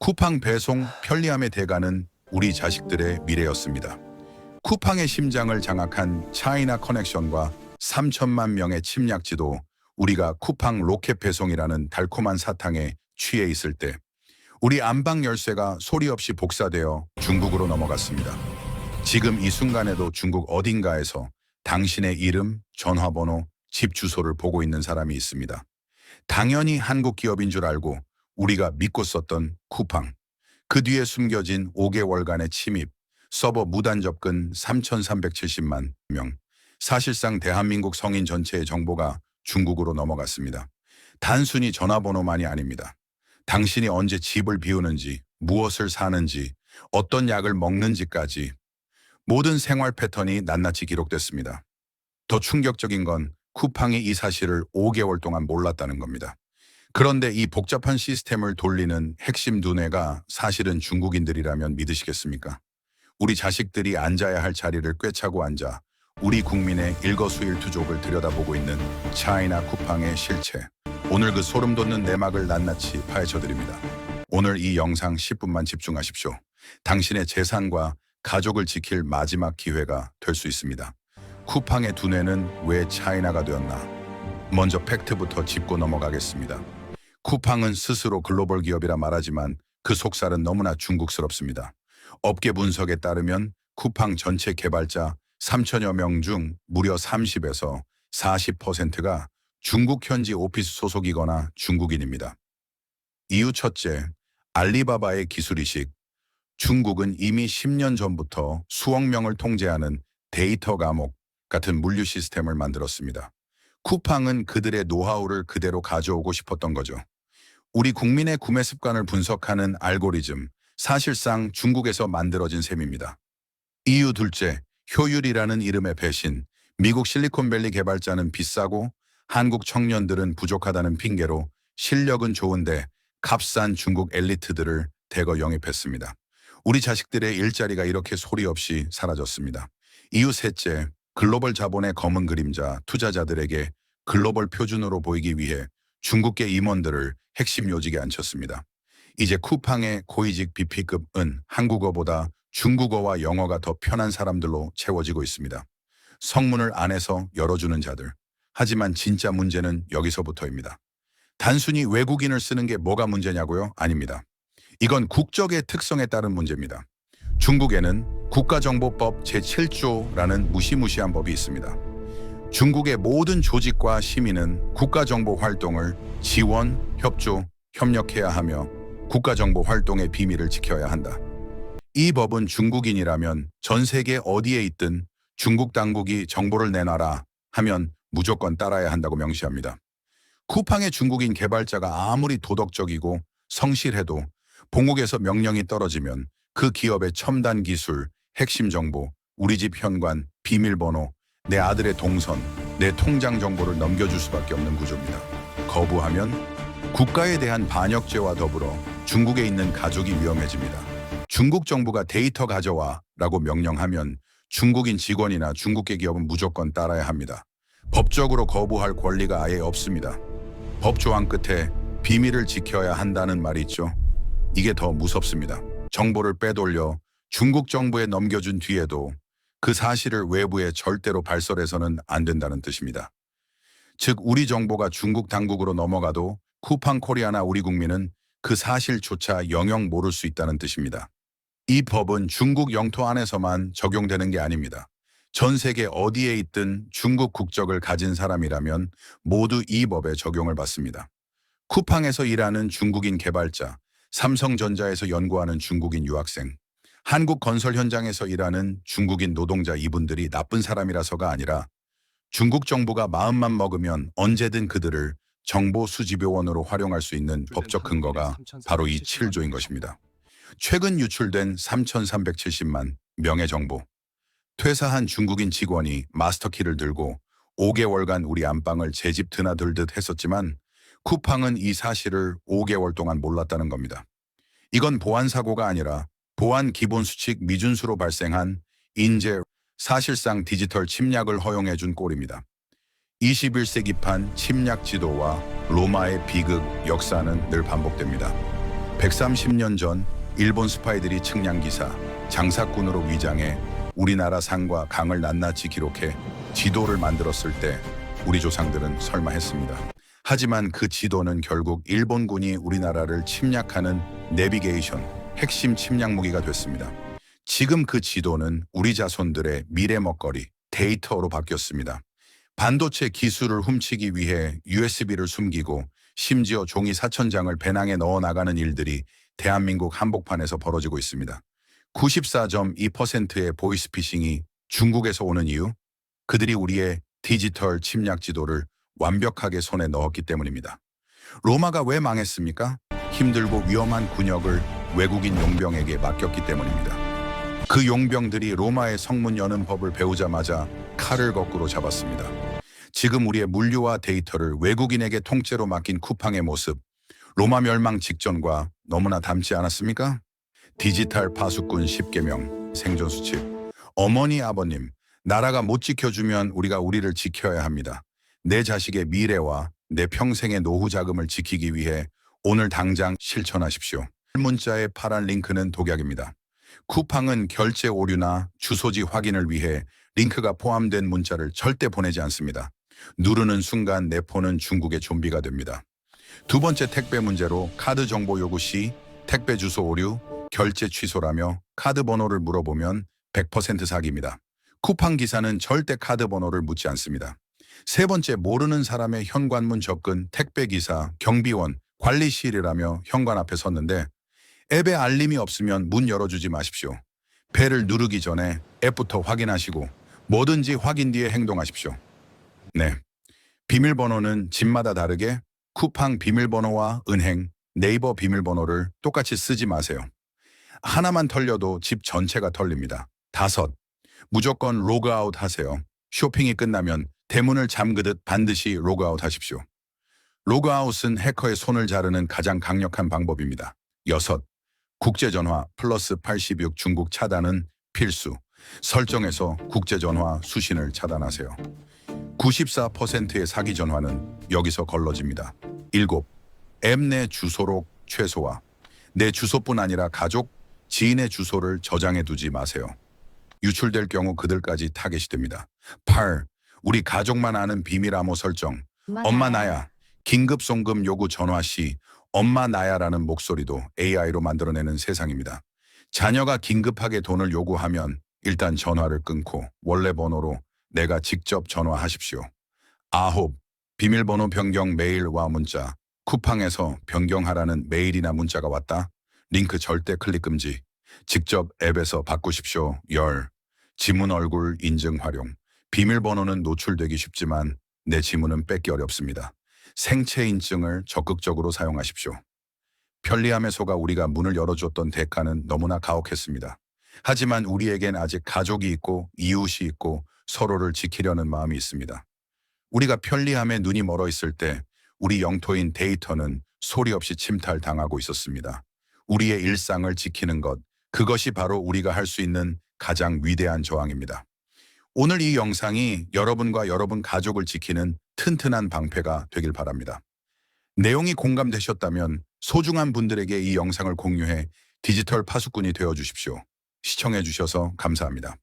쿠팡 배송 편리함의 대가는 우리 자식들의 미래였습니다. 쿠팡의 심장을 장악한 차이나 커넥션과 3천만 명의 침략지도 우리가 쿠팡 로켓 배송이라는 달콤한 사탕에 취해 있을 때 우리 안방 열쇠가 소리 없이 복사되어 중국으로 넘어갔습니다. 지금 이 순간에도 중국 어딘가에서 당신의 이름, 전화번호, 집 주소를 보고 있는 사람이 있습니다. 당연히 한국 기업인 줄 알고 우리가 믿고 썼던 쿠팡. 그 뒤에 숨겨진 5개월간의 침입, 서버 무단 접근 3,370만 명. 사실상 대한민국 성인 전체의 정보가 중국으로 넘어갔습니다. 단순히 전화번호만이 아닙니다. 당신이 언제 집을 비우는지, 무엇을 사는지, 어떤 약을 먹는지까지 모든 생활 패턴이 낱낱이 기록됐습니다. 더 충격적인 건 쿠팡이 이 사실을 5개월 동안 몰랐다는 겁니다. 그런데 이 복잡한 시스템을 돌리는 핵심 두뇌가 사실은 중국인들이라면 믿으시겠습니까? 우리 자식들이 앉아야 할 자리를 꿰차고 앉아 우리 국민의 일거수일투족을 들여다보고 있는 차이나 쿠팡의 실체. 오늘 그 소름 돋는 내막을 낱낱이 파헤쳐드립니다. 오늘 이 영상 10분만 집중하십시오. 당신의 재산과 가족을 지킬 마지막 기회가 될 수 있습니다. 쿠팡의 두뇌는 왜 차이나가 되었나? 먼저 팩트부터 짚고 넘어가겠습니다. 쿠팡은 스스로 글로벌 기업이라 말하지만 그 속살은 너무나 중국스럽습니다. 업계 분석에 따르면 쿠팡 전체 개발자 3천여 명 중 무려 30에서 40%가 중국 현지 오피스 소속이거나 중국인입니다. 이유 첫째, 알리바바의 기술이식. 중국은 이미 10년 전부터 수억 명을 통제하는 데이터 감옥 같은 물류 시스템을 만들었습니다. 쿠팡은 그들의 노하우를 그대로 가져오고 싶었던 거죠. 우리 국민의 구매 습관을 분석하는 알고리즘, 사실상 중국에서 만들어진 셈입니다. 이유 둘째, 효율이라는 이름의 배신. 미국 실리콘밸리 개발자는 비싸고 한국 청년들은 부족하다는 핑계로 실력은 좋은데 값싼 중국 엘리트들을 대거 영입했습니다. 우리 자식들의 일자리가 이렇게 소리 없이 사라졌습니다. 이유 셋째, 글로벌 자본의 검은 그림자, 투자자들에게 글로벌 표준으로 보이기 위해 중국계 임원들을 핵심 요직에 앉혔습니다. 이제 쿠팡의 고위직 BP급은 한국어보다 중국어와 영어가 더 편한 사람들로 채워지고 있습니다. 성문을 안에서 열어주는 자들. 하지만 진짜 문제는 여기서부터입니다. 단순히 외국인을 쓰는 게 뭐가 문제냐고요? 아닙니다. 이건 국적의 특성에 따른 문제입니다. 중국에는 국가정보법 제7조라는 무시무시한 법이 있습니다. 중국의 모든 조직과 시민은 국가정보 활동을 지원, 협조, 협력해야 하며 국가정보 활동의 비밀을 지켜야 한다. 이 법은 중국인이라면 전 세계 어디에 있든 중국 당국이 정보를 내놔라 하면 무조건 따라야 한다고 명시합니다. 쿠팡의 중국인 개발자가 아무리 도덕적이고 성실해도 본국에서 명령이 떨어지면 그 기업의 첨단 기술, 핵심 정보, 우리 집 현관, 비밀번호, 내 아들의 동선, 내 통장 정보를 넘겨줄 수밖에 없는 구조입니다. 거부하면 국가에 대한 반역죄와 더불어 중국에 있는 가족이 위험해집니다. 중국 정부가 데이터 가져와 라고 명령하면 중국인 직원이나 중국계 기업은 무조건 따라야 합니다. 법적으로 거부할 권리가 아예 없습니다. 법 조항 끝에 비밀을 지켜야 한다는 말이 있죠. 이게 더 무섭습니다. 정보를 빼돌려 중국 정부에 넘겨준 뒤에도 그 사실을 외부에 절대로 발설해서는 안 된다는 뜻입니다. 즉 우리 정보가 중국 당국으로 넘어가도 쿠팡 코리아나 우리 국민은 그 사실조차 영영 모를 수 있다는 뜻입니다. 이 법은 중국 영토 안에서만 적용되는 게 아닙니다. 전 세계 어디에 있든 중국 국적을 가진 사람이라면 모두 이 법에 적용을 받습니다. 쿠팡에서 일하는 중국인 개발자, 삼성전자에서 연구하는 중국인 유학생, 한국 건설 현장에서 일하는 중국인 노동자 이분들이 나쁜 사람이라서가 아니라 중국 정부가 마음만 먹으면 언제든 그들을 정보 수집요원으로 활용할 수 있는 법적 근거가 바로 이 7조인 것입니다. 최근 유출된 3,370만 명의 정보. 퇴사한 중국인 직원이 마스터키를 들고 5개월간 우리 안방을 제 집 드나들듯 했었지만 쿠팡은 이 사실을 5개월 동안 몰랐다는 겁니다. 이건 보안 사고가 아니라 보안 기본 수칙 미준수로 발생한 인재, 사실상 디지털 침략을 허용해준 꼴입니다. 21세기판 침략 지도와 로마의 비극 역사는 늘 반복됩니다. 130년 전 일본 스파이들이 측량 기사, 장사꾼으로 위장해 우리나라 산과 강을 낱낱이 기록해 지도를 만들었을 때 우리 조상들은 설마 했습니다. 하지만 그 지도는 결국 일본군이 우리나라를 침략하는 내비게이션, 핵심 침략 무기가 됐습니다. 지금 그 지도는 우리 자손들의 미래 먹거리, 데이터로 바뀌었습니다. 반도체 기술을 훔치기 위해 USB를 숨기고 심지어 종이 4,000장을 배낭에 넣어 나가는 일들이 대한민국 한복판에서 벌어지고 있습니다. 94.2%의 보이스피싱이 중국에서 오는 이유? 그들이 우리의 디지털 침략 지도를 완벽하게 손에 넣었기 때문입니다. 로마가 왜 망했습니까? 힘들고 위험한 군역을 외국인 용병에게 맡겼기 때문입니다. 그 용병들이 로마의 성문 여는 법을 배우자마자 칼을 거꾸로 잡았습니다. 지금 우리의 물류와 데이터를 외국인에게 통째로 맡긴 쿠팡의 모습, 로마 멸망 직전과 너무나 닮지 않았습니까? 디지털 파수꾼 10계명, 생존수칙. 어머니, 아버님, 나라가 못 지켜주면 우리를 지켜야 합니다. 내 자식의 미래와 내 평생의 노후 자금을 지키기 위해 오늘 당장 실천하십시오. 문자의 파란 링크는 독약입니다. 쿠팡은 결제 오류나 주소지 확인을 위해 링크가 포함된 문자를 절대 보내지 않습니다. 누르는 순간 내 폰은 중국의 좀비가 됩니다. 두 번째 택배 문제로 카드 정보 요구 시 택배 주소 오류, 결제 취소라며 카드 번호를 물어보면 100% 사기입니다. 쿠팡 기사는 절대 카드 번호를 묻지 않습니다. 세 번째, 모르는 사람의 현관문 접근, 택배 기사, 경비원, 관리실이라며 현관 앞에 섰는데 앱에 알림이 없으면 문 열어주지 마십시오. 배를 누르기 전에 앱부터 확인하시고 뭐든지 확인 뒤에 행동하십시오. 네, 비밀번호는 집마다 다르게 쿠팡 비밀번호와 은행, 네이버 비밀번호를 똑같이 쓰지 마세요. 하나만 털려도 집 전체가 털립니다. 5, 무조건 로그아웃 하세요. 쇼핑이 끝나면 대문을 잠그듯 반드시 로그아웃 하십시오. 로그아웃은 해커의 손을 자르는 가장 강력한 방법입니다. 6, 국제전화 플러스 86 중국 차단은 필수. 설정에서 국제전화 수신을 차단하세요. 94%의 사기 전화는 여기서 걸러집니다. 7, 앱 내 주소록 최소화. 내 주소뿐 아니라 가족, 지인의 주소를 저장해 두지 마세요. 유출될 경우 그들까지 타겟이 됩니다. 8, 우리 가족만 아는 비밀 암호 설정. 엄마 나야. 긴급 송금 요구 전화 시 엄마 나야라는 목소리도 AI로 만들어내는 세상입니다. 자녀가 긴급하게 돈을 요구하면 일단 전화를 끊고 원래 번호로 내가 직접 전화하십시오. 9, 비밀번호 변경 메일과 문자. 쿠팡에서 변경하라는 메일이나 문자가 왔다? 링크 절대 클릭 금지. 직접 앱에서 바꾸십시오. 10, 지문 얼굴 인증 활용. 비밀번호는 노출되기 쉽지만 내 지문은 뺏기 어렵습니다. 생체 인증을 적극적으로 사용하십시오. 편리함에 속아 우리가 문을 열어줬던 대가는 너무나 가혹했습니다. 하지만 우리에겐 아직 가족이 있고 이웃이 있고 서로를 지키려는 마음이 있습니다. 우리가 편리함에 눈이 멀어 있을 때 우리 영토인 데이터는 소리 없이 침탈당하고 있었습니다. 우리의 일상을 지키는 것, 그것이 바로 우리가 할 수 있는 가장 위대한 저항입니다. 오늘 이 영상이 여러분과 여러분 가족을 지키는 튼튼한 방패가 되길 바랍니다. 내용이 공감되셨다면 소중한 분들에게 이 영상을 공유해 디지털 파수꾼이 되어주십시오. 시청해 주셔서 감사합니다.